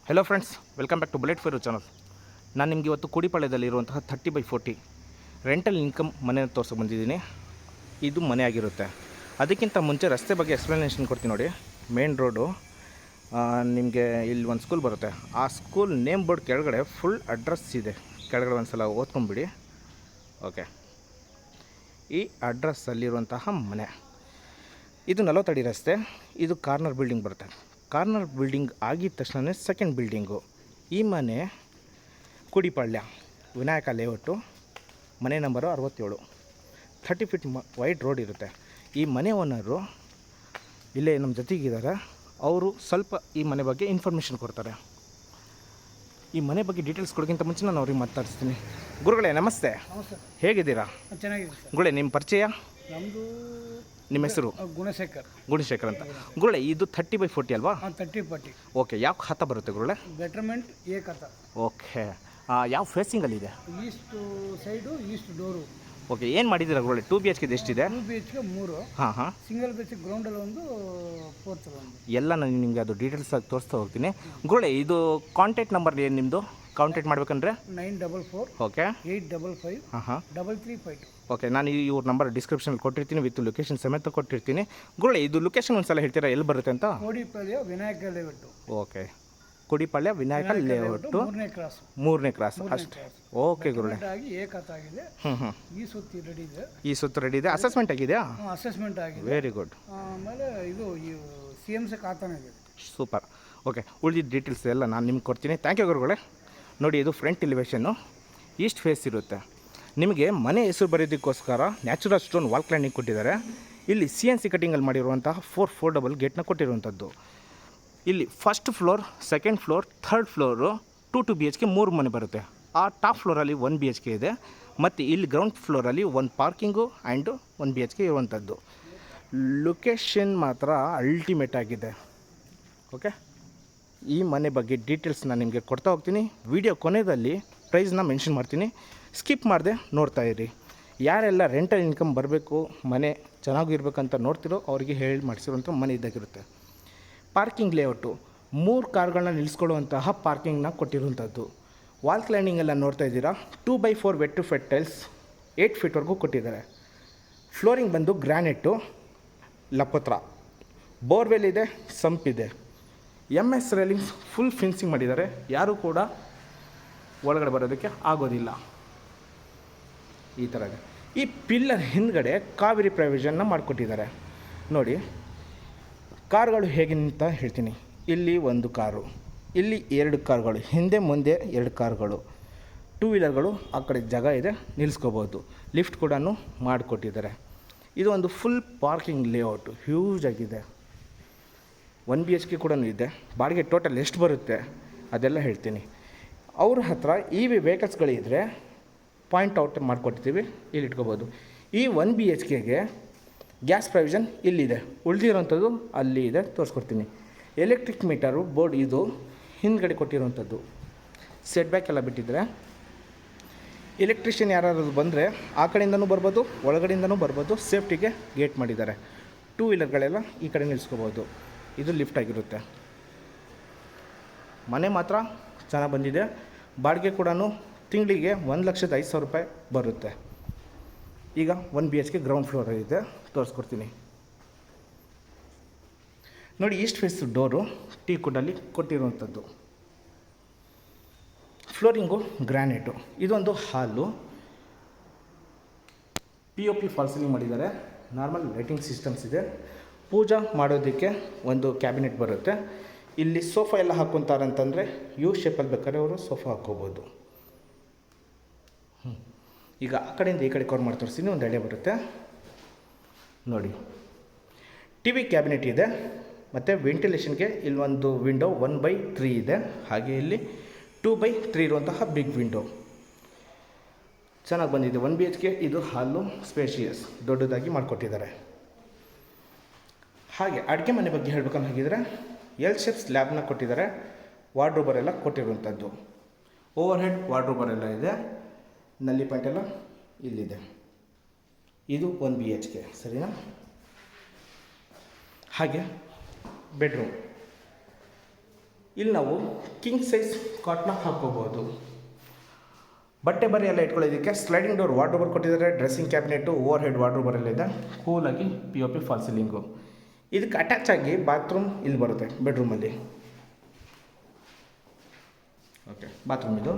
Hello friends, welcome back to Bullet Fire channel. ನಾನು ನಿಮಗೆ ಇವತ್ತು ಕುಡಿಪಾಳ್ಯದಲ್ಲಿರುವಂತಹ 30/40 ರೆಂಟಲ್ ಇನ್ಕಮ್ ಮನೆ ತೋರ್ಸೋಕೆ ಬಂದಿದ್ದೀನಿ. ಇದು ಮನೆ ಆಗಿರುತ್ತೆ. ಅದಕ್ಕಿಂತ ಮುಂಚೆ ರಸ್ತೆ ಬಗ್ಗೆ ಎಕ್ಸ್ಪ್ಲನೇಷನ್ ಕೊಡ್ತೀನಿ ನೋಡಿ. ಮೇನ್ ರೋಡು, ನಿಮಗೆ ಇಲ್ಲಿ ಒಂದು ಸ್ಕೂಲ್ ಬರುತ್ತೆ. ಆ ಸ್ಕೂಲ್ ನೇಮ್ ಬೋರ್ಡ್ ಕೆಳಗಡೆ ಫುಲ್ ಅಡ್ರೆಸ್ ಇದೆ. ಕೆಳಗಡೆ ಒಂದು ಸಲ ಓದ್ಕೊಂಬಿಡಿ. ಓಕೆ, ಈ ಅಡ್ರೆಸ್ಸಲ್ಲಿರುವಂತಹ ಮನೆ ಇದು 40 ಅಡಿ ರಸ್ತೆ. ಇದು ಕಾರ್ನರ್ ಬಿಲ್ಡಿಂಗ್ ಬರುತ್ತೆ. ಕಾರ್ನರ್ ಬಿಲ್ಡಿಂಗ್ ಆಗಿದ ತಕ್ಷಣ ಸೆಕೆಂಡ್ ಬಿಲ್ಡಿಂಗು. ಈ ಮನೆ ಕುಡಿಪಾಳ್ಯ ವಿನಾಯಕ ಲೇಔಟು, ಮನೆ ನಂಬರು 67. 30 ಫೀಟ್ ವೈಡ್ ರೋಡ್ ಇರುತ್ತೆ. ಈ ಮನೆ ಓನರು ಇಲ್ಲೇ ನಮ್ಮ ಜೊತೆಗಿದ್ದಾರೆ. ಅವರು ಸ್ವಲ್ಪ ಈ ಮನೆ ಬಗ್ಗೆ ಇನ್ಫಾರ್ಮೇಷನ್ ಕೊಡ್ತಾರೆ. ಈ ಮನೆ ಬಗ್ಗೆ ಡೀಟೇಲ್ಸ್ ಕೊಡೋಕ್ಕಿಂತ ಮುಂಚೆ ನಾನು ಅವ್ರಿಗೆ ಮಾತಾಡಿಸ್ತೀನಿ. ಗುರುಗಳೇ ನಮಸ್ತೆ. ನಮಸ್ತೆ. ಹೇಗಿದ್ದೀರಾ? ಚೆನ್ನಾಗಿದೆ ಸರ್. ಗುರುಗಳೇ ನಿಮ್ಮ ಪರಿಚಯ? ನಮ್ಮದು ನಿಮ್ಮ ಹೆಸರು? ಗುಣಶೇಖರ್ ಅಂತ. ಗುರುಗಳೇ ಇದು 30/40 ಅಲ್ವಾ? 30/40. ಓಕೆ, ಯಾವ ಖಾತಾ ಬರುತ್ತೆ ಗುರುಗಳೇ? Betterment A khata. ಓಕೆ, ಯಾವ ಫೇಸಿಂಗಲ್ಲಿದೆ? East side, east door. Okay, ಏನು ಮಾಡಿದ್ದೀರಾ ಗುರುಗಳೇ? 2 BHK ಎಷ್ಟಿದೆ? 2 BHK 3. ಹಾಂ. ಸಿಂಗಲ್ BHK ಗ್ರೌಂಡಲ್ಲಿ ಒಂದು, ಫೋರ್ತ್ ಒಂದು. ಎಲ್ಲ ನಾನು ನಿಮಗೆ ಅದು ಡೀಟೇಲ್ಸ್ ಆಗಿ ತೋರಿಸ್ತಾ ಹೋಗ್ತೀನಿ. ಗುರುಗಳೇ ಇದು ಕಾಂಟ್ಯಾಕ್ಟ್ ನಂಬರ್ ಏನು ನಿಮ್ಮದು? ಕಾಂಟ್ಯಾಕ್ಟ್ ಮಾಡ್ಬೇಕಂದ್ರೆ 944 ಓಕೆ 855 3352. ಓಕೆ, ನಾನು ಇವ್ರ ನಂಬರ್ ಡಿಸ್ಕ್ರಿಪ್ಷನಲ್ಲಿ ಕೊಟ್ಟಿರ್ತೀನಿ, ವಿತ್ ಲೊಕೇಶನ್ ಸಮೇತ ಕೊಟ್ಟಿರ್ತೀನಿ. ಗುರುಗಳೇ ಇದು ಲೊಕೇಶನ್ ಒಂದು ಸಲ ಹೇಳ್ತೀರಾ, ಎಲ್ಲಿ ಬರುತ್ತೆ ಅಂತ? Kudipalya Vinayaka layout. Okay, Kudipalya Vinayaka layout, 3ನೇ ಕ್ರಾಸ್ ಅಷ್ಟೇ. ಓಕೆ ಗುರುಗಳೇ, ಆಗಿದೆ. ಈ ಸುತ್ತಿ ರೆಡಿ ಇದೆ. ಈ ಸುತ್ತು ರೆಡಿ ಇದೆ. ಅಸೆಸ್ಮೆಂಟ್ ಆಗಿದೆಯಾ? ಅಸೆಸ್ಮೆಂಟ್ ಆಗಿದೆ. Very good. ಆಮೇಲೆ ಇದು CMC ಖಾತಾನೇ ಇದೆ. ಸೂಪರ್. ಓಕೆ, ಉಳಿದಿದ್ದ ಡೀಟೇಲ್ಸ್ ಎಲ್ಲ ನಾನು ನಿಮ್ಗೆ ಕೊಡ್ತೀನಿ. ಥ್ಯಾಂಕ್ ಯು ಗುರುಗಳೇ. ನೋಡಿ, ಇದು ಫ್ರಂಟ್ ಎಲಿವೇಷನ್ನು, ಈಸ್ಟ್ ಫೇಸ್ ಇರುತ್ತೆ. ನಿಮಗೆ ಮನೆ ಹೆಸರು ಬರೆಯೋದಕ್ಕೋಸ್ಕರ ನ್ಯಾಚುರಲ್ ಸ್ಟೋನ್ ವಾಲ್ ಕ್ಲೈಂಡಿಂಗ್ ಕೊಟ್ಟಿದ್ದಾರೆ. ಇಲ್ಲಿ CNC ಕಟ್ಟಿಂಗಲ್ಲಿ ಮಾಡಿರುವಂತಹ 4 ಫೋಲ್ಡಬಲ್ ಗೇಟ್ನ ಕೊಟ್ಟಿರುವಂಥದ್ದು. ಇಲ್ಲಿ first floor, second floor, third floor 2 BHK 3 ಮನೆ ಬರುತ್ತೆ. ಆ ಟಾಪ್ ಫ್ಲೋರಲ್ಲಿ 1 BHK ಇದೆ. ಮತ್ತು ಇಲ್ಲಿ ಗ್ರೌಂಡ್ ಫ್ಲೋರಲ್ಲಿ 1 ಪಾರ್ಕಿಂಗು ಆ್ಯಂಡು 1 BHK ಇರುವಂಥದ್ದು. ಲೊಕೇಶನ್ ಮಾತ್ರ ಅಲ್ಟಿಮೇಟ್ ಆಗಿದೆ. ಓಕೆ, ಈ ಮನೆ ಬಗ್ಗೆ ಡೀಟೇಲ್ಸ್ ನಾನು ನಿಮಗೆ ಕೊಡ್ತಾ ಹೋಗ್ತೀನಿ. ವಿಡಿಯೋ ಕೊನೆಯಲ್ಲಿ ಪ್ರೈಸ್ನ ಮೆನ್ಷನ್ ಮಾಡ್ತೀನಿ, ಸ್ಕಿಪ್ ಮಾಡದೆ ನೋಡ್ತಾ ಇರಿ. ಯಾರೆಲ್ಲ ರೆಂಟಲ್ ಇನ್ಕಮ್ ಬರಬೇಕು, ಮನೆ ಚೆನ್ನಾಗಿರ್ಬೇಕಂತ ನೋಡ್ತಿರೋ ಅವ್ರಿಗೆ ಹೇಳಿ ಮಾಡಿಸಿರುವಂಥ ಮನೆ ಇದ್ದಾಗಿರುತ್ತೆ. ಪಾರ್ಕಿಂಗ್ ಲೇಔಟು, 3 ಕಾರ್ಗಳನ್ನ ನಿಲ್ಲಿಸ್ಕೊಳ್ಳುವಂತಹ ಪಾರ್ಕಿಂಗ್ನ ಕೊಟ್ಟಿರುವಂಥದ್ದು. ವಾಲ್ ಕ್ಲೈಂಡಿಂಗೆಲ್ಲ ನೋಡ್ತಾ ಇದ್ದೀರಾ. 2x4 ವೆಟ್ ಟು ಫೆಟ್ ಟೈಲ್ಸ್ 8 ಫೀಟ್ವರೆಗೂ ಕೊಟ್ಟಿದ್ದಾರೆ. ಫ್ಲೋರಿಂಗ್ ಬಂದು ಗ್ರಾನೈಟು, ಲಪತ್ರ, ಬೋರ್ವೆಲ್ ಇದೆ, ಸಂಪ್ ಇದೆ. MS ರೈಲಿಂಗ್ಸ್ ಫುಲ್ ಫಿನ್ಸಿಂಗ್ ಮಾಡಿದ್ದಾರೆ. ಯಾರೂ ಕೂಡ ಒಳಗಡೆ ಬರೋದಕ್ಕೆ ಆಗೋದಿಲ್ಲ. ಈ ಥರ ಇದೆ. ಈ ಪಿಲ್ಲರ್ ಹಿಂದ್ಗಡೆ ಕಾವೇರಿ ಪ್ರಾವಿಷನ್ನ ಮಾಡಿಕೊಟ್ಟಿದ್ದಾರೆ. ನೋಡಿ ಕಾರ್ಗಳು ಹೇಗೆ ಅಂತ ಹೇಳ್ತೀನಿ. ಇಲ್ಲಿ 1 ಕಾರು, ಇಲ್ಲಿ 2 ಕಾರ್ಗಳು, ಹಿಂದೆ ಮುಂದೆ 2 ಕಾರ್ಗಳು, 2 ವೀಲರ್ಗಳು ಆ ಕಡೆ ಜಾಗ ಇದೆ, ನಿಲ್ಲಿಸ್ಕೋಬೋದು. ಲಿಫ್ಟ್ ಕೂಡ ಮಾಡಿಕೊಟ್ಟಿದ್ದಾರೆ. ಇದು ಒಂದು ಫುಲ್ ಪಾರ್ಕಿಂಗ್ ಲೇಔಟು, ಹ್ಯೂಜ್ ಆಗಿದೆ. 1 BHK ಕೂಡ ಇದೆ. ಬಾಡಿಗೆ ಟೋಟಲ್ ಎಷ್ಟು ಬರುತ್ತೆ ಅದೆಲ್ಲ ಹೇಳ್ತೀನಿ. ಅವ್ರ ಹತ್ರ ವೆಹಿಕಲ್ಸ್ಗಳಿದ್ದರೆ ಪಾಯಿಂಟ್ ಔಟ್ ಮಾಡಿಕೊಡ್ತೀವಿ, ಇಲ್ಲಿ ಇಟ್ಕೋಬೋದು. ಈ 1 BHKಗೆ ಗ್ಯಾಸ್ ಪ್ರಾವಿಷನ್ ಇಲ್ಲಿದೆ, ಉಳಿದಿರೋಂಥದ್ದು ಅಲ್ಲಿ ಇದೆ, ತೋರಿಸ್ಕೊಡ್ತೀನಿ. ಎಲೆಕ್ಟ್ರಿಕ್ ಮೀಟರು ಬೋರ್ಡ್ ಇದು ಹಿಂದ್ಗಡೆ ಕೊಟ್ಟಿರೋವಂಥದ್ದು. ಸೆಟ್ ಬ್ಯಾಕ್ ಎಲ್ಲ ಬಿಟ್ಟಿದ್ದಾರೆ. ಎಲೆಕ್ಟ್ರಿಷಿಯನ್ ಯಾರಾದರೂ ಬಂದರೆ ಆ ಕಡೆಯಿಂದನೂ ಬರ್ಬೋದು, ಒಳಗಡೆಯಿಂದನೂ ಬರ್ಬೋದು. ಸೇಫ್ಟಿಗೆ ಗೇಟ್ ಮಾಡಿದ್ದಾರೆ. 2 ವೀಲರ್ಗಳೆಲ್ಲ ಈ ಕಡೆ ನಿಲ್ಲಿಸ್ಕೋಬೋದು. ಇದು ಲಿಫ್ಟ್ ಆಗಿರುತ್ತೆ. ಮನೆ ಮಾತ್ರ ಚೆನ್ನಾಗಿ ಬಂದಿದೆ. ಬಾಡಿಗೆ ಕೂಡ ತಿಂಗಳಿಗೆ 1,05,000 ರೂಪಾಯಿ ಬರುತ್ತೆ. ಈಗ 1 BHK ಗ್ರೌಂಡ್ ಫ್ಲೋರ್ ಇದೆ, ತೋರಿಸ್ಕೊಡ್ತೀನಿ. ನೋಡಿ, ಈಸ್ಟ್ ಫೇಸ್ ಡೋರು ಟೀ ಕುಡ್ಡಲ್ಲಿ ಕೊಟ್ಟಿರುವಂಥದ್ದು. Flooring granite. ಇದೊಂದು ಹಾಲು, POP ಫಾಲ್ ಸೀಲಿಂಗ್ ಮಾಡಿದ್ದಾರೆ. ನಾರ್ಮಲ್ ಲೈಟಿಂಗ್ ಸಿಸ್ಟಮ್ಸ್ ಇದೆ. ಪೂಜಾ ಮಾಡೋದಕ್ಕೆ ಒಂದು ಕ್ಯಾಬಿನೆಟ್ ಬರುತ್ತೆ. ಇಲ್ಲಿ ಸೋಫಾ ಎಲ್ಲ ಹಾಕ್ಕೊತಾರೆ ಅಂತಂದರೆ ಯು ಶೇಪಲ್ಲಿ ಬೇಕಾದ್ರೆ ಅವರು ಸೋಫಾ ಹಾಕ್ಕೋಬೋದು. ಈಗ ಆ ಕಡೆಯಿಂದ ಈ ಕಡೆ ಕವರ್ ಮಾಡಿ ತೋರಿಸ್ತೀನಿ, ಒಂದು ಐಡಿಯಾ ಬರುತ್ತೆ. ನೋಡಿ, TV ಕ್ಯಾಬಿನೆಟ್ ಇದೆ. ಮತ್ತು ವೆಂಟಿಲೇಷನ್ಗೆ ಇಲ್ಲಿ ಒಂದು ವಿಂಡೋ 1/3 ಇದೆ. ಹಾಗೆ ಇಲ್ಲಿ 2/3 ಇರುವಂತಹ ಬಿಗ್ ವಿಂಡೋ ಚೆನ್ನಾಗಿ ಬಂದಿದೆ. 1 BHK ಇದು ಹಾಲು, ಸ್ಪೇಷಿಯಸ್ ದೊಡ್ಡದಾಗಿ ಮಾಡಿಕೊಟ್ಟಿದ್ದಾರೆ. ಹಾಗೆ ಅಡುಗೆ ಮನೆ ಬಗ್ಗೆ ಹೇಳ್ಬೇಕಂತ ಹಾಗಿದ್ರೆ L ಶೇಪ್ ಸ್ಲ್ಯಾಬ್ನ ಕೊಟ್ಟಿದ್ದಾರೆ. ವಾರ್ಡ್ರೋಬರೆಲ್ಲ ಕೊಟ್ಟಿರುವಂಥದ್ದು. ಓವರ್ ಹೆಡ್ ವಾರ್ಡ್ರೋಬರೆಲ್ಲ ಇದೆ. ನಲ್ಲಿ ಪಾಯಿಂಟ್ ಎಲ್ಲ ಇಲ್ಲಿದೆ. ಇದು 1 BHK, ಸರಿನಾ? ಹಾಗೆ ಬೆಡ್ರೂಮ್ ಇಲ್ಲಿ ನಾವು ಕಿಂಗ್ ಸೈಜ್ ಕಾಟ್ನ ಹಾಕ್ಕೋಬೋದು. ಬಟ್ಟೆ ಬರಿ ಎಲ್ಲ ಇಟ್ಕೊಳ್ಳೋದಕ್ಕೆ ಸ್ಲೈಡಿಂಗ್ ಡೋರ್ ವಾರ್ಡ್ರೋಬರ್ ಕೊಟ್ಟಿದ್ದಾರೆ. ಡ್ರೆಸ್ಸಿಂಗ್ ಕ್ಯಾಬಿನೆಟು ಓವರ್ ಹೆಡ್ ವಾರ್ಡ್ರೋಬರ್ ಎಲ್ಲ ಇದೆ. ಕೂಲಾಗಿ POP ಫಾಲ್ ಸೀಲಿಂಗು. ಇದಕ್ಕೆ ಅಟ್ಯಾಚ್ ಆಗಿ ಬಾತ್ರೂಮ್ ಇಲ್ಲಿ ಬರುತ್ತೆ ಬೆಡ್ರೂಮಲ್ಲಿ. ಓಕೆ, ಬಾತ್ರೂಮ್ ಇದು.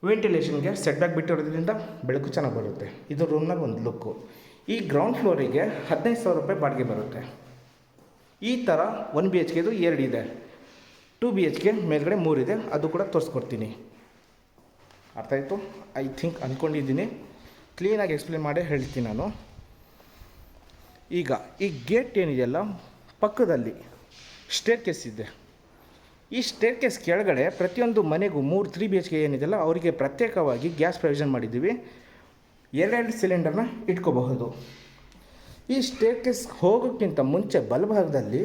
ವೆಂಟಿಲೇಷನ್ಗೆ ಸೆಟ್ ಬ್ಯಾಕ್ ಬಿಟ್ಟಿರೋದ್ರಿಂದ ಬೆಳಕು ಚೆನ್ನಾಗಿ ಬರುತ್ತೆ. ಇದು ರೂಮ್ನಾಗ ಒಂದು ಲುಕ್ಕು. ಈ ಗ್ರೌಂಡ್ ಫ್ಲೋರಿಗೆ 15,000 ರೂಪಾಯಿ ಬಾಡಿಗೆ ಬರುತ್ತೆ. ಈ ಥರ 1 BHK ಇದು 2 ಇದೆ. 2 BHK ಮೇಲ್ಗಡೆ 3 ಇದೆ, ಅದು ಕೂಡ ತೋರಿಸ್ಕೊಡ್ತೀನಿ. ಅರ್ಥ ಆಯಿತು ಐ ಥಿಂಕ್ ಅಂದ್ಕೊಂಡಿದ್ದೀನಿ. ಕ್ಲೀನಾಗಿ ಎಕ್ಸ್ಪ್ಲೇನ್ ಮಾಡಿ ಹೇಳ್ತೀನಿ ನಾನು. ಈಗ ಈ ಗೇಟ್ ಏನಿದೆಯಲ್ಲ ಪಕ್ಕದಲ್ಲಿ ಸ್ಟೇರ್ ಕೇಸ್ ಇದೆ. ಈ ಸ್ಟೇರ್ ಕೇಸ್ ಕೆಳಗಡೆ ಪ್ರತಿಯೊಂದು ಮನೆಗೂ 3 BHK ಏನಿದೆಯಲ್ಲ ಅವರಿಗೆ ಪ್ರತ್ಯೇಕವಾಗಿ ಗ್ಯಾಸ್ ಪ್ರೊವಿಷನ್ ಮಾಡಿದ್ದೀವಿ. 2 ಸಿಲಿಂಡರ್ನ ಇಟ್ಕೋಬಹುದು. ಈ ಸ್ಟೇರ್ ಕೇಸ್ ಹೋಗೋಕ್ಕಿಂತ ಮುಂಚೆ ಬಲಭಾಗದಲ್ಲಿ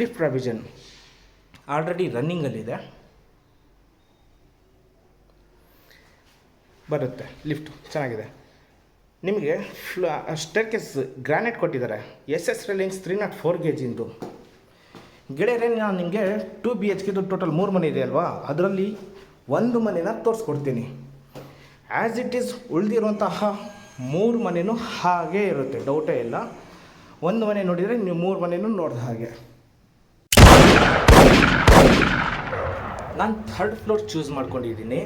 ಲಿಫ್ಟ್ ಪ್ರೊವಿಷನ್ ಆಲ್ರೆಡಿ ರನ್ನಿಂಗಲ್ಲಿದೆ, ಬರುತ್ತೆ. ಲಿಫ್ಟು ಚೆನ್ನಾಗಿದೆ. ನಿಮಗೆ ಸ್ಟೇರ್ ಕೇಸ್ ಗ್ರಾನೈಟ್ ಕೊಟ್ಟಿದ್ದಾರೆ. SS railings 304 kg. ಗೆಳೆಯರೇ, ನಾನು ನಿಮಗೆ 2 BHK ಟೋಟಲ್ 3 ಮನೆ ಇದೆ ಅಲ್ವಾ, ಅದರಲ್ಲಿ ಒಂದು ಮನೆನ ತೋರಿಸ್ಕೊಡ್ತೀನಿ. ಆ್ಯಸ್ ಇಟ್ ಈಸ್ ಉಳಿದಿರುವಂತಹ 3 ಮನೆಯೂ ಹಾಗೇ ಇರುತ್ತೆ, ಡೌಟೇ ಇಲ್ಲ. ಒಂದು ಮನೆ ನೋಡಿದರೆ ನೀವು 3 ಮನೆಯೂ ನೋಡಿದ ಹಾಗೆ. ನಾನು 3rd ಫ್ಲೋರ್ ಚೂಸ್ ಮಾಡ್ಕೊಂಡಿದ್ದೀನಿ,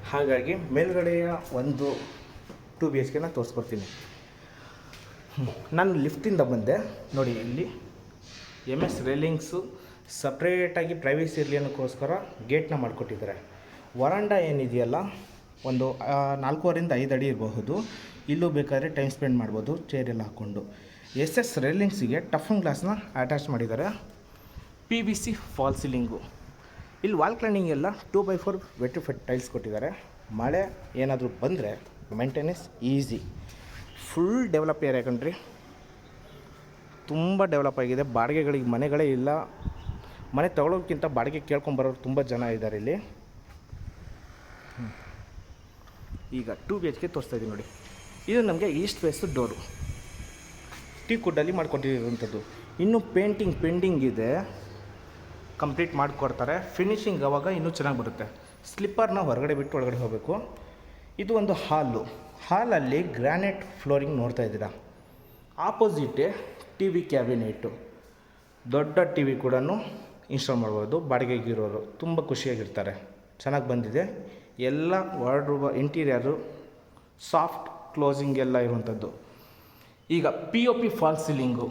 ಹಾಗಾಗಿ ಮೇಲ್ಗಡೆಯ ಒಂದು 2 BHKನ ತೋರಿಸ್ಕೊಡ್ತೀನಿ. ನಾನು ಲಿಫ್ಟಿಂದ ಬಂದೆ ನೋಡಿ. ಇಲ್ಲಿ MS ರೇಲಿಂಗ್ಸು ಸಪ್ರೇಟಾಗಿ ಪ್ರೈವೇಸಿ ಇರಲಿ ಅನ್ನೋಕ್ಕೋಸ್ಕರ ಗೇಟ್ನ ಮಾಡಿಕೊಟ್ಟಿದ್ದಾರೆ. ವರಾಂಡ ಏನಿದೆಯಲ್ಲ ಒಂದು 4.5 ಅಡಿ ಇರಬಹುದು. ಇಲ್ಲೂ ಬೇಕಾದರೆ ಟೈಮ್ ಸ್ಪೆಂಡ್ ಮಾಡ್ಬೋದು ಚೇರೆಲ್ಲ ಹಾಕ್ಕೊಂಡು. SS ರೇಲಿಂಗ್ಸಿಗೆ ಟಫನ್ ಗ್ಲಾಸ್ನ ಅಟ್ಯಾಚ್ ಮಾಡಿದ್ದಾರೆ. PVC fall ceiling. ಇಲ್ಲಿ ವಾಲ್ ಕ್ಲೈನಿಂಗ್ ಎಲ್ಲ 2x4 ವೆಟ್ರಿಫೈಡ್ ಟೈಲ್ಸ್ ಕೊಟ್ಟಿದ್ದಾರೆ. ಮಳೆ ಏನಾದರೂ ಬಂದರೆ maintenance easy. Full develop area ಕಣ್ರಿ, ತುಂಬ ಡೆವಲಪ್ ಆಗಿದೆ. ಬಾಡಿಗೆಗಳಿಗೆ ಮನೆಗಳೇ ಇಲ್ಲ. ಮನೆ ತಗೊಳ್ಳೋಕ್ಕಿಂತ ಬಾಡಿಗೆ ಕೇಳ್ಕೊಂಬರೋರು ತುಂಬ ಜನ ಇದ್ದಾರೆ ಇಲ್ಲಿ. ಈಗ 2 BHK ತೋರಿಸ್ತಾ ಇದ್ದೀನಿ ನೋಡಿ. ಇದು ನಮಗೆ ಈಸ್ಟ್ ಫೇಸು ಡೋರು, ಟೀಕ್ ವುಡ್ಡಲ್ಲಿ ಮಾಡಿಕೊಟ್ಟಿರುವಂಥದ್ದು. ಇನ್ನೂ ಪೇಂಟಿಂಗ್ ಪೆಂಡಿಂಗ್ ಇದೆ, ಕಂಪ್ಲೀಟ್ ಮಾಡಿಕೊಡ್ತಾರೆ. ಫಿನಿಷಿಂಗ್ ಆವಾಗ ಇನ್ನೂ ಚೆನ್ನಾಗಿ ಬರುತ್ತೆ. ಸ್ಲಿಪ್ಪರ್ನ ಹೊರಗಡೆ ಬಿಟ್ಟು ಒಳಗಡೆ ಹೋಗಬೇಕು. ಇದು ಒಂದು ಹಾಲಲ್ಲಿ ಗ್ರಾನೈಟ್ ಫ್ಲೋರಿಂಗ್ ನೋಡ್ತಾ ಇದ್ದೀರಾ. ಆಪೋಸಿಟೇ TV ಕ್ಯಾಬಿನೆಟ್ಟು, ದೊಡ್ಡ TV ಕೂಡ ಇನ್ಸ್ಟಾಲ್ ಮಾಡ್ಬೋದು. ಬಾಡಿಗೆಗಿರೋರು ತುಂಬ ಖುಷಿಯಾಗಿರ್ತಾರೆ. ಚೆನ್ನಾಗಿ ಬಂದಿದೆ. ಎಲ್ಲ ವಾರ್ಡ್ರೋಬ್ ಇಂಟೀರಿಯರು ಸಾಫ್ಟ್ ಕ್ಲೋಸಿಂಗ್ ಎಲ್ಲ ಇರುವಂಥದ್ದು. ಈಗ POP ಫಾಲ್ ಸೀಲಿಂಗು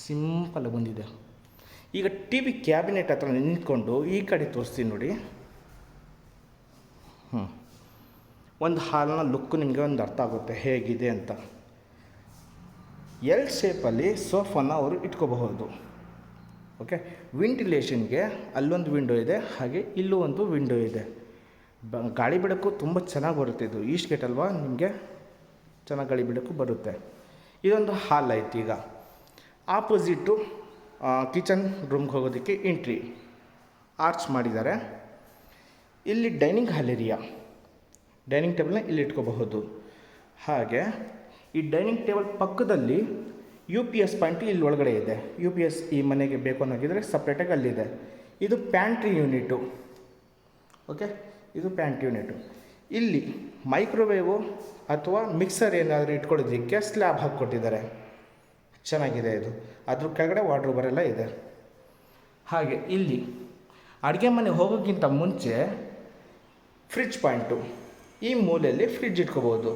ಸಿಂಪಲ್ ಬಂದಿದೆ. ಈಗ TV ಕ್ಯಾಬಿನೆಟ್ ಹತ್ರ ನಿಂತ್ಕೊಂಡು ಈ ಕಡೆ ತೋರಿಸ್ತೀನಿ ನೋಡಿ. ಒಂದು ಹಾಲ್ನ ಲುಕ್ಕು ನಿಮಗೆ ಒಂದು ಅರ್ಥ ಆಗುತ್ತೆ ಹೇಗಿದೆ ಅಂತ. L ಶೇಪಲ್ಲಿ ಸೋಫಾನ ಅವರು ಇಟ್ಕೋಬಹುದು. ಓಕೆ, ವೆಂಟಿಲೇಷನ್ಗೆ ಅಲ್ಲೊಂದು ವಿಂಡೋ ಇದೆ, ಹಾಗೆ ಇಲ್ಲೂ ಒಂದು ವಿಂಡೋ ಇದೆ. ಗಾಳಿ ಬೆಳಕು ತುಂಬ ಚೆನ್ನಾಗಿ ಬರುತ್ತೆ. ಇದು ಈಸ್ಟ್ ಗೇಟ್ ಅಲ್ವಾ, ನಿಮಗೆ ಚೆನ್ನಾಗಿ ಗಾಳಿ ಬೆಳಕು ಬರುತ್ತೆ. ಇದೊಂದು ಹಾಲ್ ಆಯ್ತು. ಈಗ ಆಪೋಸಿಟು ಕಿಚನ್ ರೂಮ್ಗೆ ಹೋಗೋದಕ್ಕೆ ಎಂಟ್ರಿ ಆರ್ಚ್ ಮಾಡಿದ್ದಾರೆ. ಇಲ್ಲಿ ಡೈನಿಂಗ್ ಹಾಲ್ ಏರಿಯಾ, ಡೈನಿಂಗ್ ಟೇಬಲ್ನ ಇಲ್ಲಿ ಇಟ್ಕೋಬಹುದು. ಹಾಗೆ ಈ ಡೈನಿಂಗ್ ಟೇಬಲ್ ಪಕ್ಕದಲ್ಲಿ UPS ಪಾಯಿಂಟು ಇಲ್ಲಿ ಒಳಗಡೆ ಇದೆ. UPS ಈ ಮನೆಗೆ ಬೇಕು ಅನ್ನೋಗಿದ್ರೆ ಸಪ್ರೇಟಾಗಿ ಅಲ್ಲಿದೆ. ಇದು ಪ್ಯಾಂಟ್ರಿ ಯೂನಿಟು. ಓಕೆ, ಇದು ಪ್ಯಾಂಟ್ರಿ ಯೂನಿಟು. ಇಲ್ಲಿ ಮೈಕ್ರೋವೇವು ಅಥವಾ ಮಿಕ್ಸರ್ ಏನಾದರೂ ಇಟ್ಕೊಳ್ಳೋದಕ್ಕೆ ಸ್ಲ್ಯಾಬ್ ಹಾಕಿಕೊಟ್ಟಿದ್ದಾರೆ, ಚೆನ್ನಾಗಿದೆ ಇದು. ಅದ್ರ ಕೆಳಗಡೆ ವಾರ್ಡ್ರೋಬರ್ ಎಲ್ಲ ಇದೆ. ಹಾಗೆ ಇಲ್ಲಿ ಅಡುಗೆ ಮನೆ ಹೋಗೋಕ್ಕಿಂತ ಮುಂಚೆ ಫ್ರಿಡ್ಜ್ ಪಾಯಿಂಟು, ಈ ಮೂಲೆಯಲ್ಲಿ ಫ್ರಿಡ್ಜ್ ಇಟ್ಕೋಬೋದು.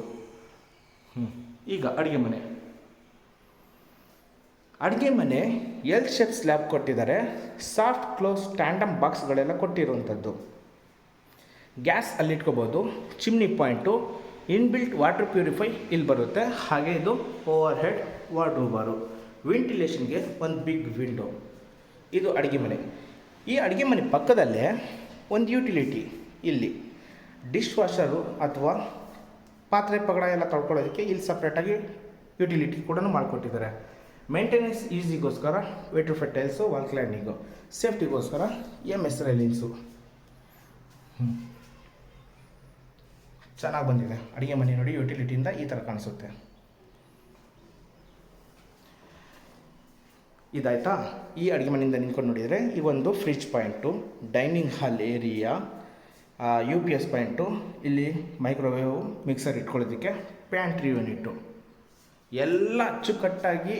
ಈಗ ಅಡುಗೆ ಮನೆ L ಶೇಪ್ ಸ್ಲ್ಯಾಬ್ ಕೊಟ್ಟಿದ್ದಾರೆ. ಸಾಫ್ಟ್ ಕ್ಲೋಸ್ ಟ್ಯಾಂಡಮ್ ಬಾಕ್ಸ್ಗಳೆಲ್ಲ ಕೊಟ್ಟಿರುವಂಥದ್ದು. ಗ್ಯಾಸ್ ಅಲ್ಲಿ ಇಟ್ಕೋಬೋದು. Chimney point, inbuilt water purify ಇಲ್ಲಿ ಬರುತ್ತೆ. ಹಾಗೆ ಇದು ಓವರ್ ಹೆಡ್ ವಾರ್ಡ್ರೋಬರು. ವೆಂಟಿಲೇಷನ್ಗೆ ಒಂದು ಬಿಗ್ ವಿಂಡೋ. ಇದು ಅಡುಗೆ ಮನೆ. ಈ ಅಡುಗೆ ಮನೆ ಪಕ್ಕದಲ್ಲೇ ಒಂದು ಯುಟಿಲಿಟಿ. ಇಲ್ಲಿ ಡಿಶ್ ವಾಷರು ಅಥವಾ ಪಾತ್ರೆ ಪಗಡ ಎಲ್ಲ ತೊಳ್ಕೊಳ್ಳೋದಕ್ಕೆ ಇಲ್ಲಿ ಸಪ್ರೇಟಾಗಿ ಯುಟಿಲಿಟಿ ಕೂಡ ಮಾಡಿಕೊಟ್ಟಿದ್ದಾರೆ. ಮೇಂಟೆನೆನ್ಸ್ ಈಸಿಗೋಸ್ಕರ ವೆಟ್ರಿಫೈಡ್ ಟೈಲ್ಸು, ವಾಲ್ ಕ್ಲೈನಿಂಗು, ಸೇಫ್ಟಿಗೋಸ್ಕರ MS ರೇಲಿಂಗ್ಸು. ಚೆನ್ನಾಗಿ ಬಂದಿದೆ ಅಡುಗೆ ಮನೆ ನೋಡಿ. ಯುಟಿಲಿಟಿಯಿಂದ ಈ ಥರ ಕಾಣಿಸುತ್ತೆ. ಇದಾಯಿತಾ. ಈ ಅಡುಗೆ ಮನೆಯಿಂದ ನಿಂತ್ಕೊಂಡು ನೋಡಿದರೆ ಈ ಒಂದು fridge point, dining hall area, U P S point, ಇಲ್ಲಿ ಮೈಕ್ರೋವೇವ್, ಮಿಕ್ಸರ್ ಇಟ್ಕೊಳ್ಳೋದಕ್ಕೆ, ಪ್ಯಾಂಟ್ರಿ ಯೂನಿಟ್ಟು ಎಲ್ಲ ಅಚ್ಚುಕಟ್ಟಾಗಿ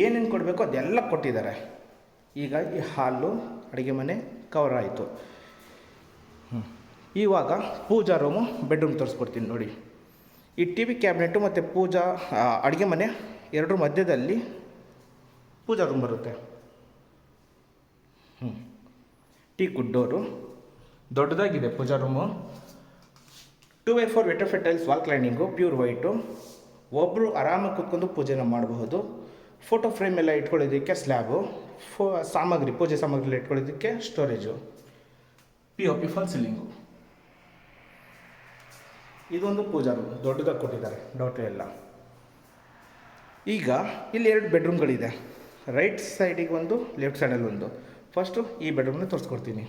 ಏನೇನು ಕೊಡಬೇಕು ಅದೆಲ್ಲ ಕೊಟ್ಟಿದ್ದಾರೆ. ಈಗ ಈ ಹಾಲು ಅಡುಗೆ ಮನೆ ಕವರ್ ಆಯಿತು. ಇವಾಗ ಪೂಜಾ ರೂಮು, ಬೆಡ್ರೂಮ್ ತೋರಿಸ್ಕೊಡ್ತೀನಿ ನೋಡಿ. ಈ ಟಿ ವಿ ಕ್ಯಾಬಿನೆಟ್ಟು ಮತ್ತು ಪೂಜಾ ಅಡುಗೆ ಮನೆ ಎರಡರ ಮಧ್ಯದಲ್ಲಿ ಪೂಜಾ ರೂಮ್ ಬರುತ್ತೆ. ಟೀ ಕುಡ್ಡೋರು ದೊಡ್ಡದಾಗಿದೆ pooja room. 2x4 vitrified tiles wall cladding, pure white. ಒಬ್ಬರು ಆರಾಮಾಗಿ ಕೂತ್ಕೊಂಡು ಪೂಜೆನ ಮಾಡಬಹುದು. ಫೋಟೋ ಫ್ರೇಮ್ ಎಲ್ಲ ಇಟ್ಕೊಳ್ಳೋದಕ್ಕೆ ಸ್ಲ್ಯಾಬು, ಸಾಮಗ್ರಿ, ಪೂಜೆ ಸಾಮಗ್ರಿ ಇಟ್ಕೊಳ್ಳೋದಕ್ಕೆ ಸ್ಟೋರೇಜು, POP ಫಾಲ್ ಸೀಲಿಂಗು. ಇದೊಂದು ಪೂಜಾ ರೂಮ್ ದೊಡ್ಡದಾಗಿ ಕೊಟ್ಟಿದ್ದಾರೆ, ಡೌಟೇ ಇಲ್ಲ. ಈಗ ಇಲ್ಲಿ 2 ಬೆಡ್ರೂಮ್ಗಳಿದೆ. ರೈಟ್ ಸೈಡಿಗೆ ಒಂದು, ಲೆಫ್ಟ್ ಸೈಡಲ್ಲಿ ಒಂದು. ಫಸ್ಟು ಈ ಬೆಡ್ರೂಮ್ನ ತೋರಿಸ್ಕೊಡ್ತೀನಿ.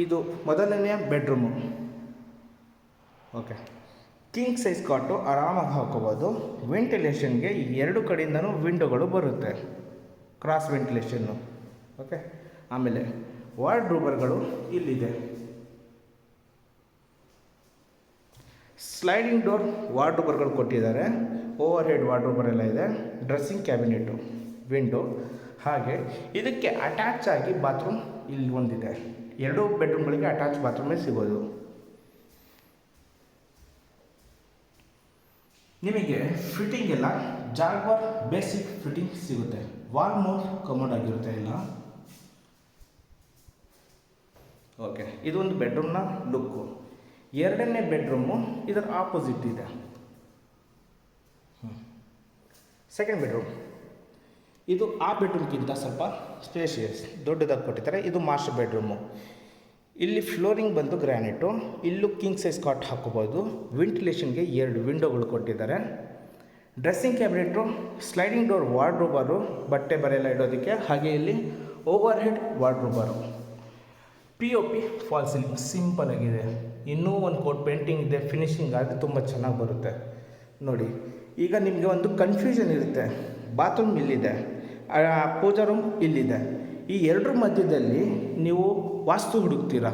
ಇದು ಮೊದಲನೆಯ ಬೆಡ್ರೂಮು. ಓಕೆ, ಕಿಂಗ್ ಸೈಜ್ ಕಾಟು ಆರಾಮಾಗಿ ಹಾಕೋಬೋದು. ವೆಂಟಿಲೇಷನ್ಗೆ 2 ಕಡೆಯಿಂದನೂ ವಿಂಡೋಗಳು ಬರುತ್ತೆ, ಕ್ರಾಸ್ ವೆಂಟಿಲೇಷನ್ನು. ಓಕೆ, ಆಮೇಲೆ ವಾರ್ಡ್ರೋಬರ್ಗಳು ಇಲ್ಲಿದೆ. ಸ್ಲೈಡಿಂಗ್ ಡೋರ್ ವಾರ್ಡ್ರೋಬರ್ಗಳು ಕೊಟ್ಟಿದ್ದಾರೆ. ಓವರ್ ಹೆಡ್ ವಾರ್ಡ್ರೋಬರ್ ಎಲ್ಲ ಇದೆ. Dressing cabinet, window. ಹಾಗೆ ಇದಕ್ಕೆ ಅಟ್ಯಾಚ್ ಆಗಿ ಬಾತ್ರೂಮ್ ಇಲ್ಲಿ ಒಂದಿದೆ. 2 ಬೆಡ್ರೂಮ್ಗಳಿಗೆ ಅಟ್ಯಾಚ್ ಬಾತ್ರೂಮೇ ಸಿಗೋದು. ನಿಮಗೆ ಫಿಟ್ಟಿಂಗ್ ಎಲ್ಲ ಜಾಗ್ವಾರ್ ಬೇಸಿಕ್ ಫಿಟ್ಟಿಂಗ್ ಸಿಗುತ್ತೆ. ವಾಲ್ ಮೌಂಟ್ ಕಮೋಡ್ ಆಗಿರುತ್ತೆ ಎಲ್ಲ. ಓಕೆ, ಇದೊಂದು ಬೆಡ್ರೂಮ್ನ ಲುಕ್ಕು. 2ನೇ ಬೆಡ್ರೂಮು ಇದರ ಆಪೋಸಿಟ್ ಇದೆ. ಸೆಕೆಂಡ್ ಬೆಡ್ರೂಮ್, ಇದು ಆ ಬೆಡ್ರೂಮ್ಗಿಂತ ಸ್ವಲ್ಪ ಸ್ಪೇಷಿಯಸ್, ದೊಡ್ಡದಾಗಿ ಕೊಟ್ಟಿದ್ದಾರೆ. ಇದು ಮಾಸ್ಟರ್ ಬೆಡ್ರೂಮು. ಇಲ್ಲಿ ಫ್ಲೋರಿಂಗ್ ಬಂದು ಗ್ರ್ಯಾನೈಟು. ಇಲ್ಲೂ ಕಿಂಗ್ ಸೈಜ್ ಕಾಟ್ ಹಾಕೋಬೋದು. ವೆಂಟಿಲೇಷನ್ಗೆ 2 ವಿಂಡೋಗಳು ಕೊಟ್ಟಿದ್ದಾರೆ. ಡ್ರೆಸ್ಸಿಂಗ್ ಕ್ಯಾಬಿನೆಟು, ಸ್ಲೈಡಿಂಗ್ ಡೋರ್ ವಾರ್ಡ್ರೋಬರು, ಬಟ್ಟೆ ಬರೆಲ್ಲ ಇಡೋದಕ್ಕೆ. ಹಾಗೆ ಇಲ್ಲಿ ಓವರ್ ಹೆಡ್ ವಾರ್ಡ್ರೋಬರು. POP ಫಾಲ್ ಸೀಲಿಂಗ್ ಸಿಂಪಲ್ ಆಗಿದೆ. ಇನ್ನೂ ಒಂದು ಕೋಟ್ ಪೇಂಟಿಂಗ್ ಇದೆ, ಫಿನಿಶಿಂಗ್ ಆದರೆ ತುಂಬ ಚೆನ್ನಾಗಿ ಬರುತ್ತೆ ನೋಡಿ. ಈಗ ನಿಮಗೆ ಒಂದು ಕನ್ಫ್ಯೂಷನ್ ಇರುತ್ತೆ. ಬಾತ್ರೂಮ್ ಇಲ್ಲಿದೆ, ಪೂಜಾ ರೂಮ್ ಇಲ್ಲಿದೆ. ಈ 2 ಮಧ್ಯದಲ್ಲಿ ನೀವು ವಾಸ್ತು ಹುಡುಕ್ತೀರ.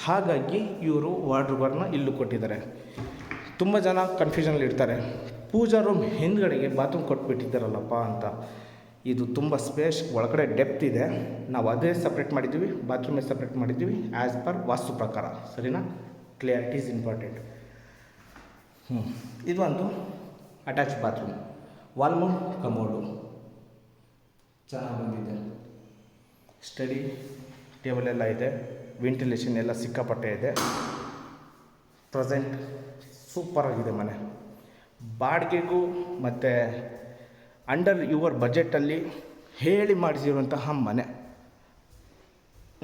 ಹಾಗಾಗಿ ಇವರು ವಾರ್ಡ್ರೋಬರ್ನ ಇಲ್ಲೂ ಕೊಟ್ಟಿದ್ದಾರೆ. ತುಂಬ ಜನ ಕನ್ಫ್ಯೂಷನಲ್ಲಿ ಇರ್ತಾರೆ, ಪೂಜಾ ರೂಮ್ ಹಿಂದ್ಗಡೆಗೆ ಬಾತ್ರೂಮ್ ಕೊಟ್ಬಿಟ್ಟಿದ್ದಾರಲ್ಲಪ್ಪ ಅಂತ. ಇದು ತುಂಬ ಸ್ಪೇಸ್, ಒಳಗಡೆ ಡೆಪ್ತ್ ಇದೆ. ನಾವು ಅದೇ ಸಪ್ರೇಟ್ ಮಾಡಿದ್ದೀವಿ, ಬಾತ್ರೂಮೇ ಸಪ್ರೇಟ್ ಮಾಡಿದ್ದೀವಿ ಆ್ಯಸ್ ಪರ್ ವಾಸ್ತು ಪ್ರಕಾರ. ಸರಿನಾ? Clarity is important. ಇದು ಒಂದು attach bathroom. Wall Mount commode ಚೆನ್ನಾಗಿ ಬಂದಿದೆ. ಸ್ಟಡಿ ಟೇಬಲ್ ಎಲ್ಲ ಇದೆ. ವೆಂಟಿಲೇಷನ್ ಎಲ್ಲ ಸಿಕ್ಕಾಪಟ್ಟೆ ಇದೆ. ಪ್ರೆಸೆಂಟ್ ಸೂಪರಾಗಿದೆ ಮನೆ. ಬಾಡಿಗೆಗೂ ಮತ್ತು ಅಂಡರ್ ಯುವರ್ ಬಜೆಟಲ್ಲಿ ಹೇಳಿ ಮಾಡಿಸಿರುವಂತಹ ಮನೆ.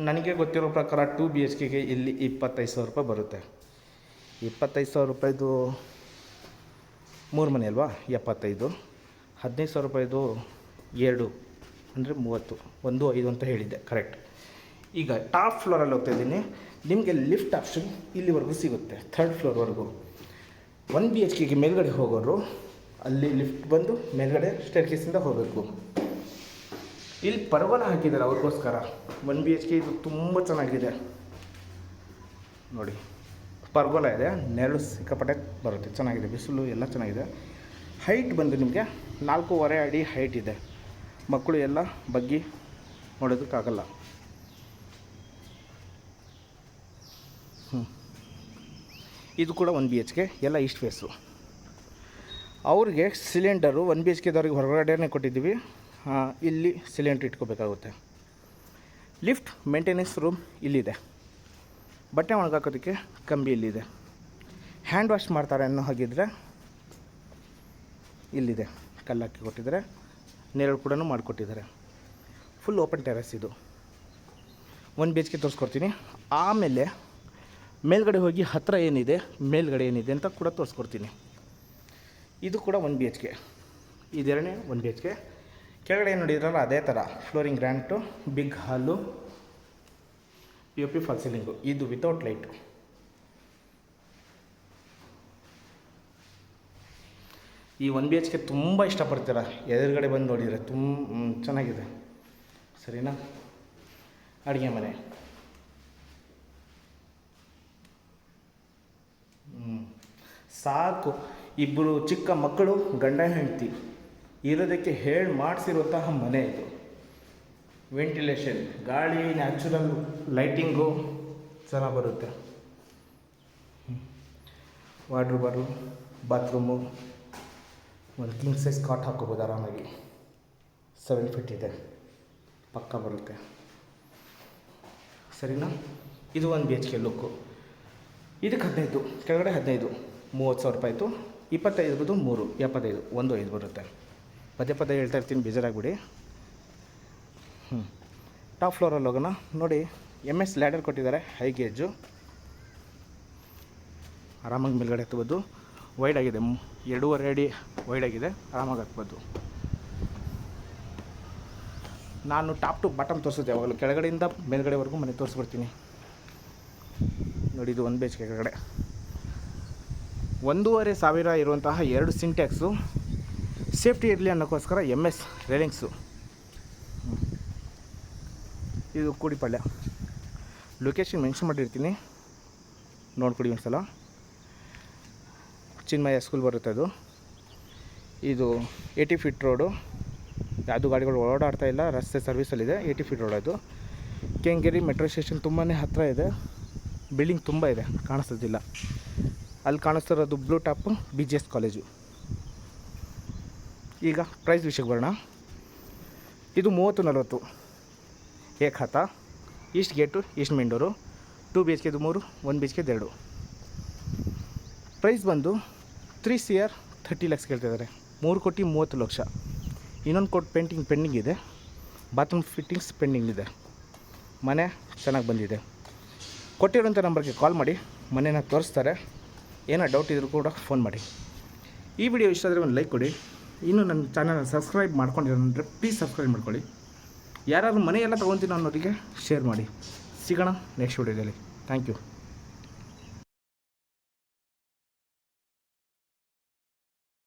ನನಗೆ ಗೊತ್ತಿರೋ ಪ್ರಕಾರ 2 BHKಗೆ ಇಲ್ಲಿ 25,000 ರೂಪಾಯಿ ಬರುತ್ತೆ. 25,000 ರೂಪಾಯಿದು 3 ಮನೆ ಅಲ್ವಾ, 75. 15,000 ರೂಪಾಯಿದು 2 ಅಂದರೆ 30. 1.5 ಅಂತ ಹೇಳಿದ್ದೆ, ಕರೆಕ್ಟ್. ಈಗ ಟಾಪ್ ಫ್ಲೋರಲ್ಲಿ ಹೋಗ್ತಾ ಇದ್ದೀನಿ. ನಿಮಗೆ ಲಿಫ್ಟ್ ಆಪ್ಷನ್ ಇಲ್ಲಿವರೆಗೂ ಸಿಗುತ್ತೆ, 3rd ಫ್ಲೋರ್ವರೆಗೂ. 1 BHKಗೆ ಮೇಲ್ಗಡೆ ಹೋಗೋರು ಅಲ್ಲಿ ಲಿಫ್ಟ್ ಬಂದು ಮೇಲ್ಗಡೆ ಸ್ಟೇರ್ಕೇಸಿಂದ ಹೋಗಬೇಕು. ಇಲ್ಲಿ ಪರ್ವಲ ಹಾಕಿದ್ದಾರೆ ಅವ್ರಿಗೋಸ್ಕರ. 1 BHK ಇದು ತುಂಬ ಚೆನ್ನಾಗಿದೆ ನೋಡಿ. ಪರ್ಗೋಲ ಇದೆ, ನೆರಳು ಸಿಕ್ಕಾಪಟ್ಟೆ ಬರುತ್ತೆ, ಚೆನ್ನಾಗಿದೆ. ಬಿಸಿಲು ಎಲ್ಲ ಚೆನ್ನಾಗಿದೆ. ಹೈಟ್ ಬಂದು ನಿಮಗೆ 4.5 ಅಡಿ ಹೈಟ್ ಇದೆ. ಮಕ್ಕಳು ಎಲ್ಲ ಬಗ್ಗಿ ನೋಡೋದಕ್ಕಾಗಲ್ಲ. ಇದು ಕೂಡ 1 BHK, ಎಲ್ಲ ಈಸ್ಟ್ ಫೇಸು. ಅವ್ರಿಗೆ ಸಿಲಿಂಡರು 1 BHKದವ್ರಿಗೆ ಹೊರಗಡೆನೇ ಕೊಟ್ಟಿದ್ದೀವಿ. ಇಲ್ಲಿ ಸಿಲಿಂಡ್ರ್ ಇಟ್ಕೋಬೇಕಾಗುತ್ತೆ. ಲಿಫ್ಟ್ ಮೇಂಟೆನೆನ್ಸ್ ರೂಮ್ ಇಲ್ಲಿದೆ. ಬಟ್ಟೆ ಒಣಗಾಕೋದಕ್ಕೆ ಕಂಬಿ ಇಲ್ಲಿದೆ. ಹ್ಯಾಂಡ್ ವಾಶ್ ಮಾಡ್ತಾರೆ ಅನ್ನೋ ಹಾಗಿದ್ರೆ ಇಲ್ಲಿದೆ, ಕಲ್ಲಾಕಿ ಕೊಟ್ಟಿದ್ದಾರೆ. ನೆರಳು ಕೂಡ ಮಾಡಿಕೊಟ್ಟಿದ್ದಾರೆ. ಫುಲ್ ಓಪನ್ ಟೆರೆಸ್ ಇದು. 1 BHK ತೋರಿಸ್ಕೊಡ್ತೀನಿ. ಆಮೇಲೆ ಮೇಲ್ಗಡೆ ಹೋಗಿ ಹತ್ತಿರ ಏನಿದೆ, ಮೇಲ್ಗಡೆ ಏನಿದೆ ಅಂತ ಕೂಡ ತೋರಿಸ್ಕೊಡ್ತೀನಿ. ಇದು ಕೂಡ 1 BHK. ಇದೆರಡನೇ 1 BHK. ಕೆಳಗಡೆ ಏನು ನೋಡಿದ್ರಲ್ಲ ಅದೇ ಥರ ಫ್ಲೋರಿಂಗ್ ಗ್ರ್ಯಾನೈಟು, ಬಿಗ್ ಹಾಲು, POP ಫಾಲ್ ಸೀಲಿಂಗು. ಇದು ವಿತೌಟ್ ಲೈಟು. ಈ 1 BHK ತುಂಬ ಇಷ್ಟಪಡ್ತೀರ, ಎದುರುಗಡೆ ಬಂದು ನೋಡಿದರೆ ಚೆನ್ನಾಗಿದೆ. ಸರಿನಾ? ಅಡುಗೆ ಮನೆ, ಸಾಕು. ಇಬ್ಬರು ಚಿಕ್ಕ ಮಕ್ಕಳು, ಗಂಡ ಹೆಂಡತಿ ಇರೋದಕ್ಕೆ ಹೇಳಿ ಮಾಡಿಸಿರುವಂತಹ ಮನೆ ಇದು. ವೆಂಟಿಲೇಷನ್, ಗಾಳಿ, ನ್ಯಾಚುರಲ್ ಲೈಟಿಂಗು ಚೆನ್ನಾಗಿ ಬರುತ್ತೆ. ವಾರ್ಡ್ರೋಬರು, ಬಾತ್ರೂಮು, ಒಂದು ಕಿಂಗ್ ಸೈಜ್ ಕಾಟ್ ಹಾಕೋಬೋದು ಆರಾಮಾಗಿ. 7 ಫೀಟ್ ಇದೆ, ಪಕ್ಕ ಬರುತ್ತೆ. ಸರಿನಾ? ಇದು 1 BHK ಲುಕ್ಕು. ಇದಕ್ಕೆ 15, ಕೆಳಗಡೆ 15, 30,000 ರೂಪಾಯಿ ಆಯಿತು. 25 ಬದು 3, 75, 1.5 ಬರುತ್ತೆ. ಪದೇ ಹೇಳ್ತಾ ಇರ್ತೀನಿ, ಬೇಜಾರಾಗ್ಬಿಡಿ. ಟಾಪ್ ಫ್ಲೋರಲ್ಲಿ ಹೋಗೋಣ. ನೋಡಿ, MS ಲ್ಯಾಡರ್ ಕೊಟ್ಟಿದ್ದಾರೆ, ಹೈ ಗೇಜು, ಆರಾಮಾಗಿ ಮೇಲ್ಗಡೆ ಹತ್ಬೋದು. ವೈಡ್ ಆಗಿದೆ, 2.5 ಅಡಿ ವೈಡ್ ಆಗಿದೆ, ಆರಾಮಾಗಿ ಹತ್ಬೋದು. ನಾನು ಟಾಪ್ ಟು ಬಾಟಮ್ ತೋರಿಸಿದೆ ಯಾವಾಗಲೂ, ಕೆಳಗಡೆಯಿಂದ ಮೇಲ್ಗಡೆವರೆಗೂ ಮನೆ ತೋರಿಸ್ಬಿಡ್ತೀನಿ. ನೋಡಿ, ಇದು 1 BHK ಕೆಳಗಡೆ 1,500 ಇರುವಂತಹ 2 ಸಿಂಟ್ಯಾಕ್ಸು. ಸೇಫ್ಟಿ ಇರಲಿ ಅನ್ನೋಕ್ಕೋಸ್ಕರ MS ರೇಲಿಂಗ್ಸು. ಇದು ಕೂಡಿಪಾಳ್ಯ, ಲೊಕೇಶನ್ ಮೆನ್ಷನ್ ಮಾಡಿರ್ತೀನಿ, ನೋಡ್ಕೊಡಿ ಒಂದು ಸಲ. ಚಿನ್ಮಯ ಸ್ಕೂಲ್ ಬರುತ್ತೆ ಅದು. ಇದು 80 ಫೀಟ್ ರೋಡು, ಯಾವುದು ಗಾಡಿಗಳು ಓಡಾಡ್ತಾ ಇಲ್ಲ, ರಸ್ತೆ ಸರ್ವಿಸಲ್ಲಿದೆ. 80 ಫೀಟ್ ರೋಡ್ ಅದು. ಕೆಂಗೇರಿ ಮೆಟ್ರೋ ಸ್ಟೇಷನ್ ತುಂಬಾ ಹತ್ತಿರ ಇದೆ. ಬಿಲ್ಡಿಂಗ್ ತುಂಬ ಇದೆ, ಕಾಣಿಸೋದಿಲ್ಲ. ಅಲ್ಲಿ ಕಾಣಿಸ್ತಿರೋದು ಬ್ಲೂ ಟಾಪು BGS ಕಾಲೇಜು. ಈಗ ಪ್ರೈಸ್ ವಿಷಯಕ್ಕೆ ಬರೋಣ. ಇದು 30-40 ಏಕಾತ. East gate, east main door. 2 BHK 3, 1 BHK 2. Price ಬಂದು 3 CR 30 lakhs ಕೇಳ್ತಿದ್ದಾರೆ. 3,30,00,000. ಇನ್ನೊಂದು ಕೋಟ್ ಪೆಂಡಿಂಗ್ ಇದೆ. ಬಾತ್ರೂಮ್ ಫಿಟ್ಟಿಂಗ್ಸ್ ಪೆಂಡಿಂಗ್ ಇದೆ. ಮನೆ ಚೆನ್ನಾಗಿ ಬಂದಿದೆ. ಕೊಟ್ಟಿರೋಂಥ ನಂಬರ್ಗೆ ಕಾಲ್ ಮಾಡಿ, ಮನೆನ ತೋರಿಸ್ತಾರೆ. ಏನೋ ಡೌಟ್ ಇದ್ರೂ ಕೂಡ ಫೋನ್ ಮಾಡಿ. ಈ ವಿಡಿಯೋ ಇಷ್ಟ ಆದರೆ ಒಂದು ಲೈಕ್ ಕೊಡಿ. ಇನ್ನೂ ನನ್ನ ಚಾನಲ್ನ ಸಬ್ಸ್ಕ್ರೈಬ್ ಮಾಡ್ಕೊಂಡಿರೋಂದ್ರೆ ಪ್ಲೀಸ್ ಸಬ್ಸ್ಕ್ರೈಬ್ ಮಾಡ್ಕೊಳ್ಳಿ. ಯಾರಾದ್ರೂ ಮನೆಯೆಲ್ಲ ತೊಗೊತೀನಿ ಅನ್ನೋರಿಗೆ ಶೇರ್ ಮಾಡಿ. ಸಿಗೋಣ ನೆಕ್ಸ್ಟ್ ವಿಡಿಯೋದಲ್ಲಿ. Thank you.